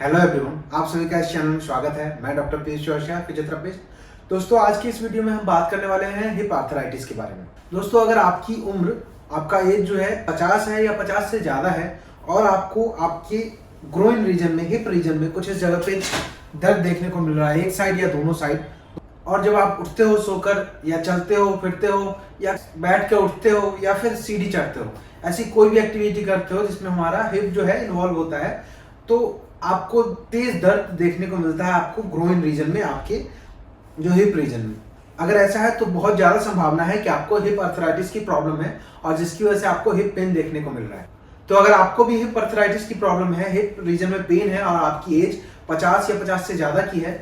Hello everyone, आप सभी का इस चैनल में स्वागत है। मैं डॉक्टर पीयूष जोशी, फिजियोथेरेपिस्ट। दोस्तों, आज की इस वीडियो में हम बात करने वाले हैं हिप आर्थराइटिस के बारे में। दोस्तों, अगर आपकी उम्र, आपका एज जो है 50 है या 50 से ज़्यादा है और आपको आपके ग्रोइन रीजन में, हिप रीजन में कुछ इस जगह पे दर्द देखने को मिल रहा है, एक साइड या दोनों साइड, और जब आप उठते हो सोकर या चलते हो, फिरते हो या बैठ के उठते हो या फिर सीढ़ी चढ़ते हो, ऐसी कोई भी एक्टिविटी करते हो जिसमें हमारा हिप जो है इन्वॉल्व होता है, तो आपको तेज दर्द देखने को मिलता है आपको ग्रोइन रीजन में, आपके जो हिप रीजन में। अगर ऐसा है तो बहुत ज़्यादा संभावना है कि आपको हिप आर्थराइटिस की प्रॉब्लम है और जिसकी वजह से आपको हिप पेन देखने को मिल रहा है। तो अगर आपको भी हिप आर्थराइटिस की प्रॉब्लम है, हिप रीजन में पेन है और आपकी एज 50 या 50 से ज़्यादा की है,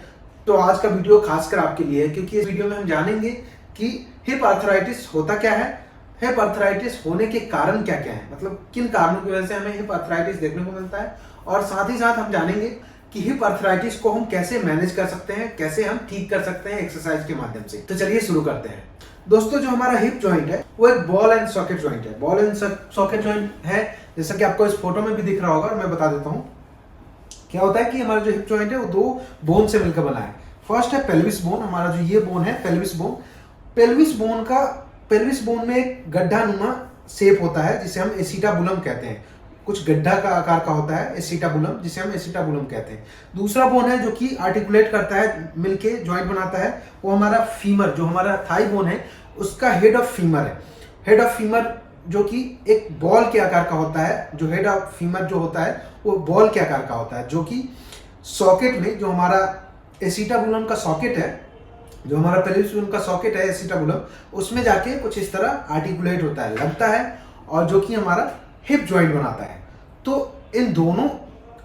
तो आज का वीडियो खासकर आपके लिए है, क्योंकि इस वीडियो में हम जानेंगे कि हिप आर्थराइटिस होता क्या है, हिप आर्थराइटिस होने के कारण क्या क्या है, मतलब किन कारणों की वजह से हमें हिप आर्थराइटिस देखने को मिलता है, और साथ ही साथ हम जानेंगे कि हिप आर्थराइटिस को हम कैसे मैनेज कर सकते हैं, कैसे हम ठीक कर सकते हैं एक्सरसाइज के माध्यम से। तो चलिए शुरू करते हैं। दोस्तों, जो हमारा हिप जॉइंट है वो एक बॉल एंड सॉकेट जॉइंट है। बॉल एंड सॉकेट जॉइंट है, जैसा कि आपको इस फोटो में भी दिख रहा होगा, और मैं बता देता हूँ क्या होता है कि हमारा जो हिप जॉइंट है वो दो बोन से मिलकर बना है। फर्स्ट है पेल्विस बोन, हमारा जो ये बोन है पेल्विस बोन। पेल्विस बोन में एक गड्ढा नुमा शेप होता है जिसे हम एसिटाबुलम कहते हैं। कुछ गड्ढा का आकार का होता है एसिटाबुलम, जिसे हम एसिटाबुलम कहते हैं। दूसरा बोन है जो कि आर्टिकुलेट करता है, मिलके जॉइंट बनाता है, वो हमारा फीमर, जो हमारा थाई बोन है उसका हेड ऑफ फीमर है। हेड ऑफ फीमर जो कि एक बॉल के आकार का होता है, जो हेड ऑफ फीमर जो होता है वो बॉल के आकार का होता है, जो कि सॉकेट में, जो हमारा एसिटाबुलम का सॉकेट है, जो हमारा पेल्विस बोन का सॉकेट है एसिटाबुलम, उसमें जाके कुछ इस तरह आर्टिकुलेट होता है, लगता है, और जो कि हमारा हिप जॉइंट बनाता है। तो इन दोनों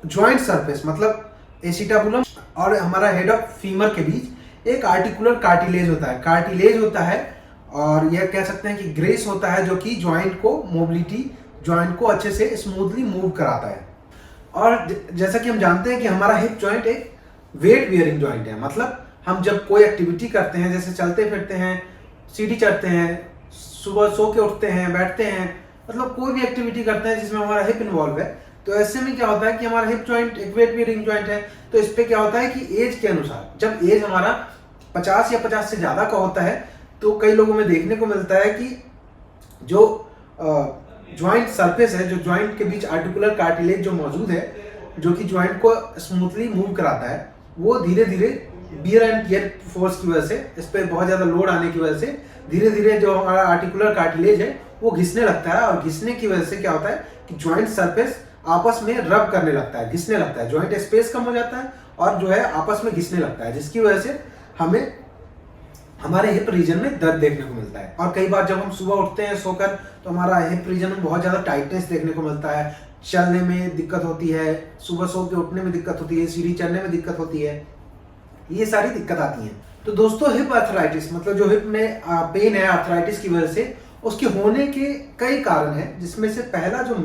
जॉइंट सरफेस, मतलब एसिटाबुलम और हमारा हेड ऑफ फीमर के बीच एक आर्टिकुलर कार्टिलेज होता है, और यह कह सकते हैं कि ग्रेस होता है, जो कि जॉइंट को मोबिलिटी, जॉइंट को अच्छे से स्मूथली मूव कराता है। और जैसा कि हम जानते हैं कि हमारा हिप जॉइंट एक वेट बियरिंग जॉइंट है, मतलब हम जब कोई एक्टिविटी करते हैं, जैसे चलते फिरते हैं, सीढ़ी चढ़ते हैं, सुबह सो के उठते हैं, बैठते हैं, मतलब कोई भी एक्टिविटी करते हैं जिसमें हमारा हिप इन्वॉल्व है, तो ऐसे में क्या होता है कि हमारा हिप जॉइंट एक वेट बियरिंग जॉइंट है। तो इस पे क्या होता है कि एज के अनुसार, जब एज हमारा 50 या 50 से ज्यादा का होता है, तो कई लोगों में देखने को मिलता है कि जो जॉइंट सरफेस है, जो जॉइंट के बीच आर्टिकुलर कार्टिलेज जो मौजूद है, जो कि जॉइंट को स्मूथली मूव कराता है, वो धीरे धीरे बियर एंड टियर फोर्स की वजह से, इस पर बहुत ज्यादा लोड आने की वजह से धीरे धीरे जो हमारा आर्टिकुलर कार्टिलेज है वो घिसने लगता है, और घिसने की वजह से क्या होता है कि जॉइंट सरफेस आपस में रब करने लगता है, घिसने लगता है, जॉइंट स्पेस कम हो जाता है और जो है आपस में घिसने लगता है, जिसकी वजह से हमें हमारे हिप रीजन में दर्द देखने को मिलता है। और कई बार जब हम सुबह उठते हैं सोकर, तो हमारा हिप रीजन में बहुत ज्यादा टाइटनेस देखने को मिलता है, चलने में दिक्कत होती है, सुबह सो के उठने में दिक्कत होती है, सीढ़ी चढ़ने में दिक्कत होती है, ये सारी दिक्कत आती हैं। तो दोस्तों, हिप आर्थराइटिस मतलब जो हिप में पेन है आर्थराइटिस की वजह से, उसके होने के कई कारण हैं, जिसमें से पहला जो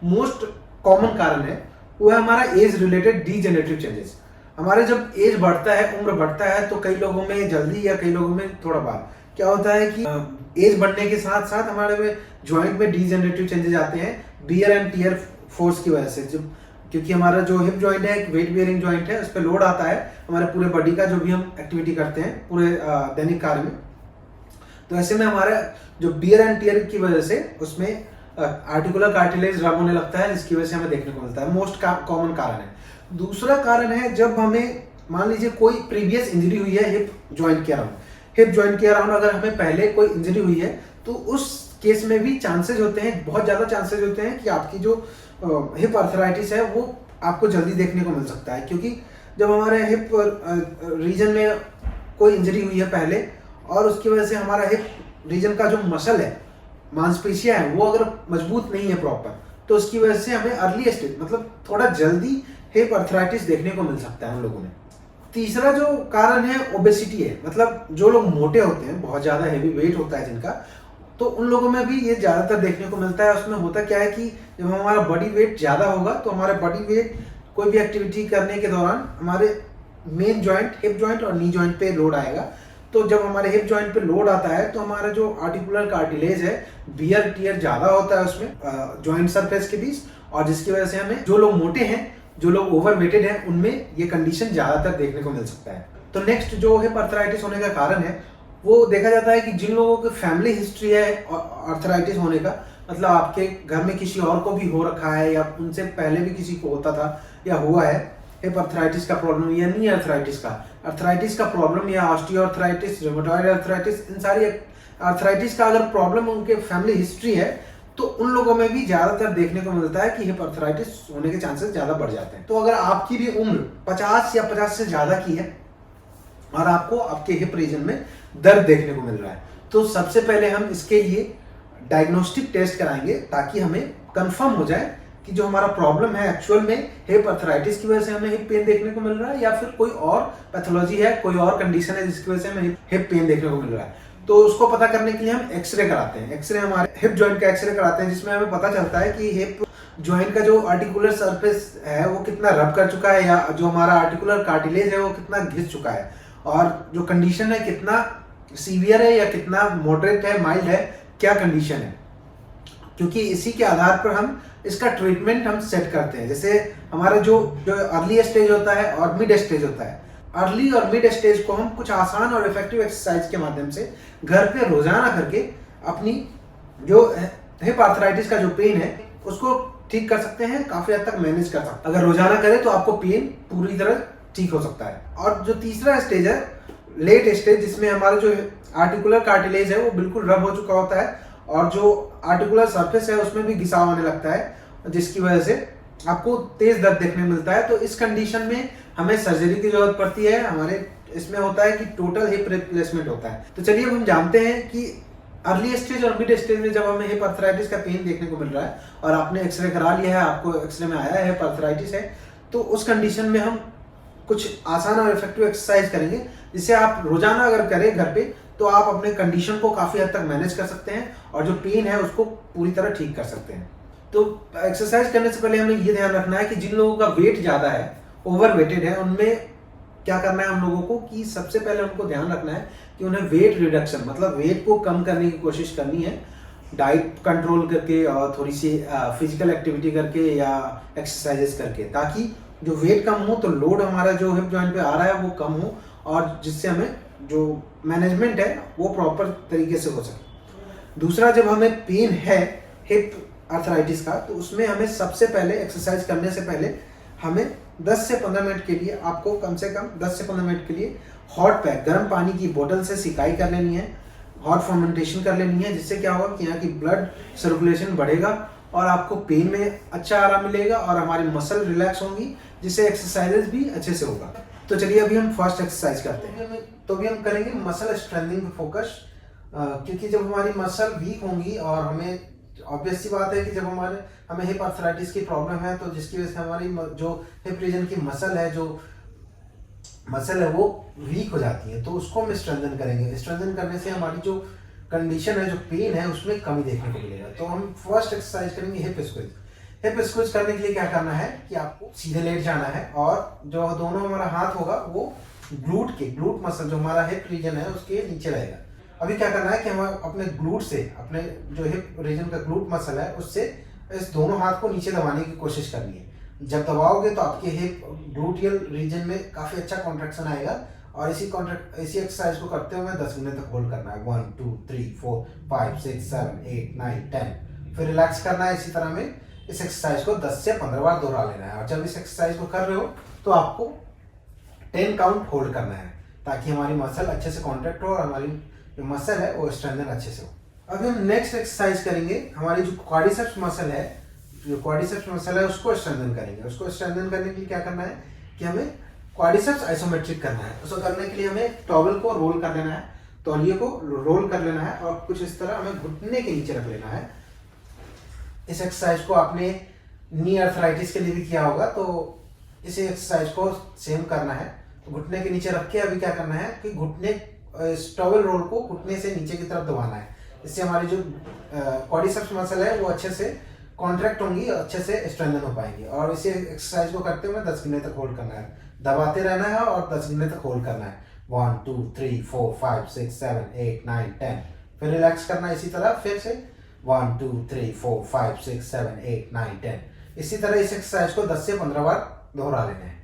मोस्ट कॉमन कारण है वो है हमारा एज रिलेटेड डीजेनरेटिव चेंजेस। हमारे जब एज बढ़ता है, उम्र बढ़ता है, तो कई लोगों में जल्दी या कई लोगों में थोड़ा बाद क्या होता है कि एज बढ़ने के साथ साथ हमारे में जॉइंट में डीजेनरेटिव चेंजेस आते हैं बियर एंड टियर फोर्स की वजह से। जब क्योंकि हमारा जो हिप जॉइंट है एक वेट बियरिंग जॉइंट है, उस पर लोड आता है हमारे पूरे बॉडी का, जो भी हम एक्टिविटी करते हैं पूरे दैनिक कार्य में, तो ऐसे में हमारा जो बियर एंड टियर की वजह से उसमें आर्टिकुलर कार्टिलेज रब होने लगता है, जिसकी वजह से हमें देखने को मिलता है। मोस्ट कॉमन कारण है। दूसरा कारण है जब हमें मान लीजिए कोई प्रीवियस इंजरी हुई है हिप जॉइंट के अराउंड, अगर हमें पहले कोई इंजरी हुई है, तो उस केस में भी चांसेस होते हैं, बहुत ज्यादा चांसेस होते हैं कि आपकी जो हिप आर्थराइटिस है वो आपको जल्दी देखने को मिल सकता है। क्योंकि जब हमारे हिप रीजन में कोई इंजरी हुई है पहले, और उसकी वजह से हमारा हिप रीजन का जो मसल है, मांसपेशियां है, वो अगर मजबूत नहीं है प्रॉपर, तो उसकी वजह से हमें अर्ली स्टेज, मतलब थोड़ा जल्दी हिप आर्थराइटिस देखने को मिल सकता है हम लोगों में। तीसरा जो कारण है ओबेसिटी है, मतलब जो लोग मोटे होते हैं, बहुत ज्यादा हेवी वेट होता है जिनका, तो उन लोगों में भी ये ज्यादातर देखने को मिलता है। उसमें होता क्या है कि जब हमारा बॉडी वेट ज्यादा होगा, तो हमारे बॉडी वेट कोई भी एक्टिविटी करने के दौरान हमारे मेन जॉइंट, हिप जॉइंट और नी जॉइंट पे लोड आएगा। तो जब हमारे हिप जॉइंट पे लोड आता है, तो हमारा जो आर्टिकुलर कार्टिलेज है, बियर टियर ज्यादा होता है उसमें जॉइंट सरफेस के बीच, और जिसकी वजह से हमें, जो लोग मोटे हैं जो लोग ओवरवेटेड हैं उनमें ये कंडीशन ज़्यादातर देखने को मिल सकता है। तो नेक्स्ट जो हिप आर्थराइटिस होने का कारण है वो देखा जाता है कि जिन लोगों की फैमिली हिस्ट्री है आर्थराइटिस होने का, मतलब आपके घर में किसी और को भी हो रखा है या उनसे पहले भी किसी को होता था या हुआ है हिप आर्थराइटिस का प्रॉब्लम या नी आर्थराइटिस का प्रॉब्लम या ऑस्टियोआर्थराइटिस, रूमेटॉइड आर्थराइटिस, इन सारी आर्थराइटिस का अगर प्रॉब्लम उनके फैमिली हिस्ट्री है तो उन लोगों में भी ज्यादातर देखने को मिलता है कि हिप आर्थराइटिस होने के चांसेस ज्यादा बढ़ जाते हैं। तो अगर आपकी भी उम्र 50 या 50 से ज्यादा की है और आपको आपके हिप रीजन में दर्द देखने को मिल रहा है तो सबसे पहले हम इसके लिए डायग्नोस्टिक टेस्ट कराएंगे ताकि हमें कंफर्म हो जाए कि जो हमारा प्रॉब्लम है एक्चुअल में हिप आर्थराइटिस की वजह से हमें हिप पेन देखने को मिल रहा है या फिर कोई और पैथोलॉजी है, कोई और कंडीशन है जिसकी वजह से हमें हिप पेन देखने को मिल रहा है। तो उसको पता करने के लिए हम एक्सरे कराते हैं। एक्सरे हमारे हिप जॉइंट का एक्सरे कराते हैं जिसमें हमें पता चलता है कि हिप जॉइंट का जो आर्टिकुलर सरफेस है वो कितना रब कर चुका है या जो हमारा आर्टिकुलर कार्टिलेज है वो कितना घिस चुका है और जो कंडीशन है कितना सीवियर है या कितना मॉडरेट है, माइल्ड है, क्या कंडीशन है, क्योंकि इसी के आधार पर हम इसका ट्रीटमेंट हम सेट करते हैं। जैसे हमारा जो अर्ली स्टेज होता है और मिड स्टेज होता है, अर्ली और मिड स्टेज को हम कुछ आसान और इफेक्टिव एक्सरसाइज के माध्यम से घर पे रोजाना करके अपनी जो हिप आर्थराइटिस का जो पेन है उसको ठीक कर सकते हैं, काफी हद तक मैनेज कर सकते हैं। अगर रोजाना करें तो आपको पेन पूरी तरह ठीक हो सकता है। और जो तीसरा स्टेज है लेट स्टेज, जिसमें हमारा जो आर्टिकुलर कार्टिलेज है वो बिल्कुल रब हो चुका होता है और जो आर्टिकुलर सरफेस है उसमें भी घिसाव आने लगता है जिसकी वजह से आपको तेज दर्द देखने मिलता है। तो इस कंडीशन में हमें सर्जरी की जरूरत पड़ती है। हमारे इसमें होता है कि टोटल हिप रिप्लेसमेंट होता है। तो चलिए अब हम जानते हैं कि अर्ली स्टेज और मिड स्टेज में जब हमें हिप आर्थराइटिस का पेन देखने को मिल रहा है और आपने एक्सरे करा लिया है, आपको एक्सरे में आया है हिप आर्थराइटिस है, तो उस कंडीशन में हम कुछ आसान और इफेक्टिव एक्सरसाइज करेंगे जिसे आप रोजाना अगर करें घर पे तो आप अपने कंडीशन को काफी हद तक मैनेज कर सकते हैं और जो पेन है उसको पूरी तरह ठीक कर सकते हैं। तो एक्सरसाइज करने से पहले हमें ये ध्यान रखना है कि जिन लोगों का वेट ज्यादा है, ओवरवेटेड है, उनमें क्या करना है हम लोगों को कि सबसे पहले उनको ध्यान रखना है कि उन्हें वेट रिडक्शन मतलब वेट को कम करने की कोशिश करनी है, डाइट कंट्रोल करके और थोड़ी सी फिजिकल एक्टिविटी करके या एक्सरसाइजेस करके, ताकि जो वेट कम हो तो लोड हमारा जो हिप जॉइंट पे आ रहा है वो कम हो और जिससे हमें जो मैनेजमेंट है वो प्रॉपर तरीके से हो सके। दूसरा, जब हमें पेन है हिप आर्थराइटिस का तो उसमें हमें सबसे पहले एक्सरसाइज करने से पहले हमें 10 से 15 मिनट के लिए, आपको कम से कम 10 से 15 मिनट के लिए हॉट पैक गर्म पानी की बोतल से सिकाई कर लेनी है, हॉट फर्मेंटेशन कर लेनी है, जिससे क्या होगा कि यहाँ की ब्लड सर्कुलेशन बढ़ेगा और आपको पेन में अच्छा आराम मिलेगा और हमारी मसल रिलैक्स होंगी, जिससे एक्सरसाइजेस भी अच्छे से होगा। तो चलिए अभी हम फर्स्ट एक्सरसाइज करते हैं। तो अभी हम करेंगे मसल स्ट्रेंथनिंग पे फोकस, क्योंकि जब हमारी मसल वीक होंगी और हमें ऑब्वियस सी बात है कि जब हमें हिप आर्थराइटिस की प्रॉब्लम है तो जिसकी वजह से हमारी जो हिप रीजन की मसल है वो वीक हो जाती है, तो उसको हम स्ट्रेंथन करेंगे। स्ट्रेंथन करने से हमारी जो कंडीशन है, जो पेन है, उसमें कमी देखने को मिलेगा। तो हम फर्स्ट एक्सरसाइज करेंगे हिप स्क्विज। हिप स्क्विज करने के लिए क्या करना है कि आपको सीधे लेट जाना है और जो दोनों हमारा हाथ होगा वो ग्लूट मसल जो हमारा हिप रीजन है उसके नीचे रहेगा। अभी क्या करना है कि हम अपने ग्लूट से, अपने जो हिप रीजन का ग्लूट मसल है उससे इस दोनों हाथ को नीचे दबाने की कोशिश करनी है। जब दबाओगे तो आपके हिप ग्लूटियल रीजन में काफी अच्छा कॉन्ट्रैक्शन आएगा और इसी एक्सरसाइज को करते हुए 10 मिनट तक होल्ड करना है। 1 2 3 4 5 6 7 8 9 10, फिर रिलैक्स करना है। इसी तरह में इस एक्सरसाइज को 10 से 15 बार दोहरा लेना है और जब इस एक्सरसाइज को कर रहे हो तो आपको 10 काउंट होल्ड करना है ताकि हमारी मसल अच्छे से कॉन्ट्रैक्ट हो और हमारी जो मसल है वो स्ट्रेंथन अच्छे से हो। अभी हम नेक्स्ट एक्सरसाइज करेंगे, हमारी जो क्वाड्रिसेप्स मसल है उसको स्ट्रेंथन करेंगे। उसको स्ट्रेंथन करने के लिए क्या करना है कि हमें क्वाड्रिसेप्स आइसोमेट्रिक करना है। उसको करने के लिए हमें टॉवल को रोल कर लेना है, तौलिए को रोल कर लेना है और कुछ इस तरह हमें घुटने के नीचे रख लेना है। इस एक्सरसाइज को आपने नी आर्थराइटिस के लिए भी किया होगा, तो इस एक्सरसाइज को सेम करना है। तो घुटने के नीचे रख के अभी क्या करना है कि टॉवल रोल को घुटने से नीचे की तरफ दबाना है। इससे हमारी जो क्वाड्रिसेप्स मसल है वो अच्छे से कॉन्ट्रैक्ट होंगी, अच्छे से स्ट्रेंथन हो पाएंगी। और इसे एक्सरसाइज को करते हुए 10 मिनट तक होल्ड करना है, दबाते रहना है और 10 मिनट तक होल्ड करना है। 1 2 3 4 5 6 7 8 9 10, फिर रिलैक्स करना है इसी तरह फिर से 1 2 3 4 5 6 7 8 9 10। इसी तरह इस एक्सरसाइज को 10 से 15 बार दोहरा लेने हैं।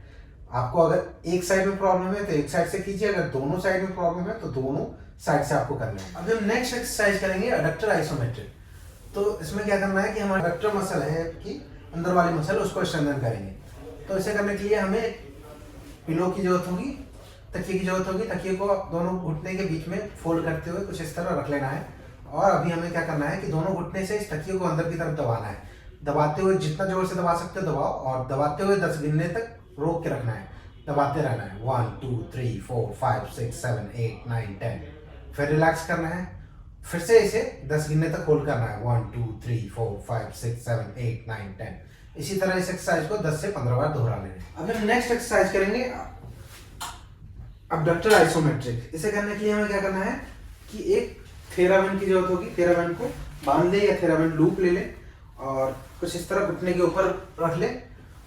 आपको अगर एक साइड में प्रॉब्लम है तो एक साइड से कीजिए, अगर दोनों साइड में प्रॉब्लम है तो दोनों साइड से आपको करना है। अभी हम नेक्स्ट एक्सरसाइज करेंगे एडक्टर आइसोमेट्रिक। तो इसमें क्या करना है कि हमारा एडक्टर मसल है कि अंदर वाली मसल, उसको स्ट्रेंथन करेंगे। तो इसे करने के लिए हमें पिलो की जरूरत होगी, तकिए की जरूरत होगी। तकिए को दोनों घुटने के बीच में फोल्ड करते हुए कुछ इस तरह रख लेना है। और अभी हमें क्या करना है कि दोनों घुटने से इस तकिए को अंदर की तरफ दबाना है। दबाते हुए जितना जोर से दबा सकते हो दबाओ, और दबाते हुए 10 गिनने तक रोक के रखना है, दबाते रहना है। 1 2 3 4 5 6 7 8 9 10। फिर रिलैक्स करना है, फिर से इसे 10 गिनने तक होल्ड करना है। 1 2 3 4 5 6 7 8 9 10। इसी तरह इस एक्सरसाइज को 10 से 15 बार दोहरा लेंगे। अब हम नेक्स्ट एक्सरसाइज करेंगे अबडक्टर आइसोमेट्रिक। इसे करने के लिए हमें क्या करना है कि एक थेराबैंड की जरूरत होगी। थेराबैंड को बांध ले या थेराबैंड लूप ले ले और कुछ इस तरह घुटने के ऊपर रख ले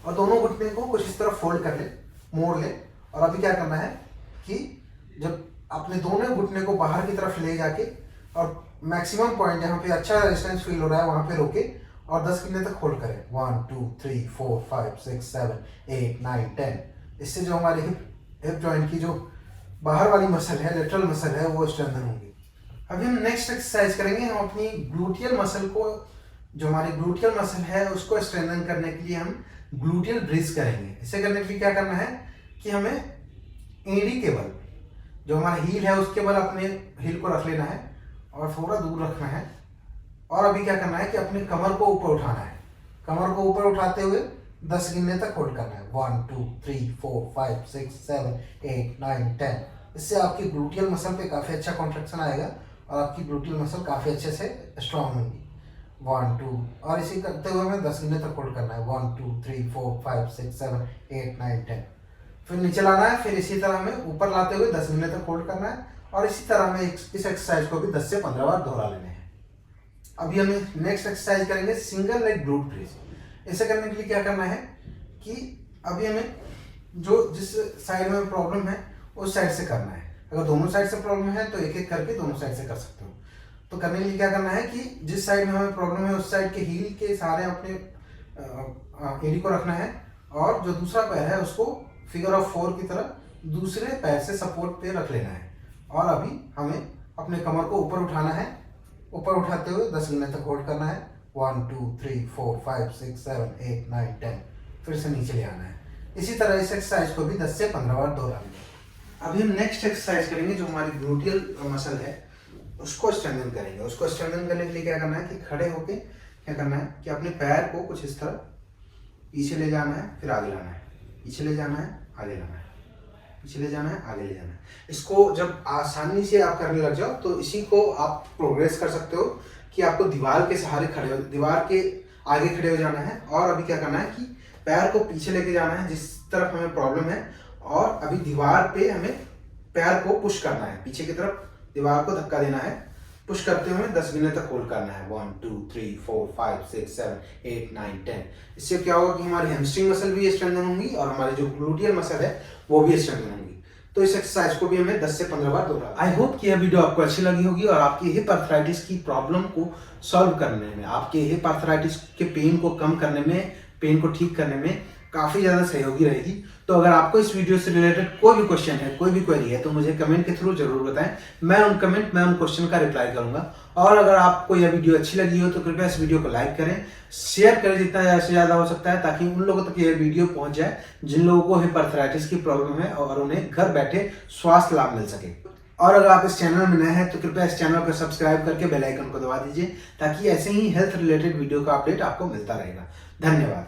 और दोनों घुटने को कुछ इस तरह फोल्ड कर ले, मोड़ ले। और अभी क्या करना है कि जब अपने दोनों घुटने को बाहर की तरफ ले जाके और मैक्सिमम पॉइंट जहाँ पे अच्छा रेजिस्टेंस फील हो रहा है वहाँ पे रोके और 10 गिनने तक होल्ड करें। 1 2 3 4 5 6 7 8 9 10। इससे जो हमारे हिप जॉइंट की जो बाहर वाली मसल है, लेटरल मसल है, वो स्ट्रेंथन होगी। अभी हम नेक्स्ट एक्सरसाइज करेंगे। हम अपनी ग्लूटियल मसल को, जो हमारी ग्लूटियल मसल है, उसको स्ट्रेंथन करने के लिए हम ग्लूटियल ब्रिज करेंगे। इसे करने के लिए क्या करना है कि हमें एडी केबल, जो हमारा हील है, उसके बल अपने हील को रख लेना है और थोड़ा दूर रखना है। और अभी क्या करना है कि अपने कमर को ऊपर उठाना है। कमर को ऊपर उठाते हुए 10 गिनने तक होल्ड करना है। 1 2 3 4 5 6 7 8 9 10। इससे आपकी ग्लूटियल मसल पे काफ़ी अच्छा कॉन्ट्रैक्शन आएगा और आपकी ग्लूटियल मसल काफ़ी अच्छे से स्ट्रांग होगी। 1 2 और इसी करते हुए हमें 10 गिनने तक होल्ड करना है। 1 2 3 4 5 6 7 8 9 10। फिर नीचे लाना है, फिर इसी तरह हमें ऊपर लाते हुए 10 गिनने तक होल्ड करना है और इसी तरह हमें इस एक्सरसाइज को भी 10 से 15 बार दोहरा लेने हैं। अभी हम नेक्स्ट एक्सरसाइज करेंगे सिंगल लेग ग्लूट ब्रिज। इसे करने के लिए क्या करना है कि अभी हमें जो जिस साइड में प्रॉब्लम है उस साइड से करना है। अगर दोनों साइड से प्रॉब्लम है तो एक एक करके दोनों साइड से कर सकते हो। तो करने के लिए क्या करना है कि जिस साइड में हमें प्रॉब्लम है उस साइड के हील के सहारे अपने एडी को रखना है और जो दूसरा पैर है उसको फिगर ऑफ 4 की तरह दूसरे पैर से सपोर्ट पे रख लेना है। और अभी हमें अपने कमर को ऊपर उठाना है। ऊपर उठाते हुए 10 गिनने तक होल्ड करना है। 1 2 3 4 5 6 7 8 9 10। फिर से नीचे ले आना है। इसी तरह इस एक्सरसाइज को भी 10 से 15 बार दोहरा लेंगे। अभी हम नेक्स्ट एक्सरसाइज करेंगे जो हमारी ग्लूटियल मसल है उसको स्ट्रेंथन करेंगे। उसको स्ट्रेंथन करने के लिए क्या करना है कि खड़े होके क्या करना है कि अपने पैर को कुछ इस तरह पीछे ले जाना है, फिर आगे लाना है, पीछे ले जाना है, आगे लाना है, पीछे ले जाना है, आगे ले जाना है। इसको जब आसानी से आप करने लग जाओ तो इसी को आप प्रोग्रेस कर सकते हो कि आपको दीवार के सहारे खड़े हो, दीवार के आगे खड़े हो जाना है। और अभी क्या करना है कि पैर को पीछे लेके जाना है जिस तरफ हमें प्रॉब्लम है और अभी दीवार पे हमें पैर को पुश करना है, पीछे की तरफ दीवार को धक्का देना है। पुश करते हुए 10 गिनने तक होल्ड करना है। 1 2 3 4 5 6 7 8 9 10। इससे क्या होगा कि हमारी हैमस्ट्रिंग मसल भी स्ट्रेंथन होंगी और हमारी जो ग्लूटियल मसल है वो भी स्ट्रेंथन होंगी। तो इस एक्सरसाइज को भी हमें 10 से 15 बार दोहरा। आई होप कि यह वीडियो आपको अच्छी लगी होगी और आपकी हिप आर्थराइटिस की प्रॉब्लम को सॉल्व करने में, आपके हिप आर्थराइटिस के पेन को कम करने में, पेन को ठीक करने में काफ़ी ज़्यादा सहयोगी रहेगी। तो अगर आपको इस वीडियो से रिलेटेड कोई भी क्वेश्चन है, कोई भी क्वेरी है तो मुझे कमेंट के थ्रू जरूर बताएं। मैं उन क्वेश्चन का रिप्लाई करूंगा। और अगर आपको यह वीडियो अच्छी लगी हो तो कृपया इस वीडियो को लाइक करें, शेयर करें जितना ज़्यादा से ज़्यादा हो सकता है ताकि उन लोगों तक यह वीडियो पहुंच जाए जिन लोगों को हिप आर्थराइटिस की प्रॉब्लम है और उन्हें घर बैठे स्वास्थ्य लाभ मिल सके। और अगर आप इस चैनल में नए हैं तो कृपया इस चैनल को सब्सक्राइब करके बेल आइकन को दबा दीजिए ताकि ऐसे ही हेल्थ रिलेटेड वीडियो का अपडेट आपको मिलता रहेगा। धन्यवाद।